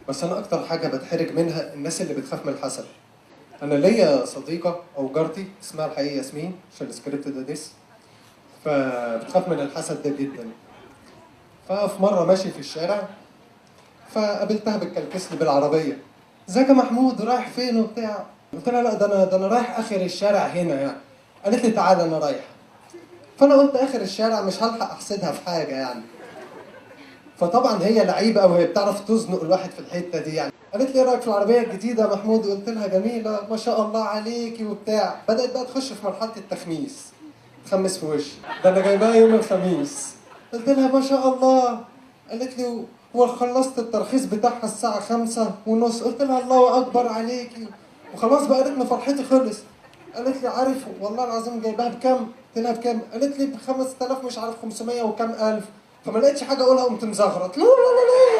بس انا اكتر حاجه بتحرج منها الناس اللي بتخاف من الحسد. انا ليا صديقه او جارتي اسمها الحقيقي ياسمين عشان السكريبت ده ديس، فبتخاف من الحسد ده جدا. ففي مره ماشي في الشارع فقابلتها بالكلكسل بالعربيه، ازيك يا محمود رايح فين وبتاع. قلت لها لا ده انا رايح اخر الشارع هنا يعني. قالت لي تعالى انا رايحه. فانا قلت اخر الشارع مش هلحق احسدها في حاجه يعني. فطبعا هي لعيبه قوي، هي بتعرف تزنق الواحد في الحته دي يعني. قالت لي ايه رايك في العربيه الجديده يا محمود؟ قلت لها جميله ما شاء الله عليكي وبتاع. بدات بقى تخش في مرحله التخميس، تخمس في وشي، ده انا جايباها يوم الخميس. قلت لها ما شاء الله. قالت لي وخلصت الترخيص بتاعها الساعه 5:30. قلت لها الله اكبر عليكي. وخلاص بقى قالت لي فرحتي خلص. قالت لي عارف والله العظيم جايباها بكام؟ قلت لها بكام؟ قالت لي ب 5000 مش عارف 500 وكام الف. فما لقيتش حاجه اقولها قمت مزغرط لا لا لا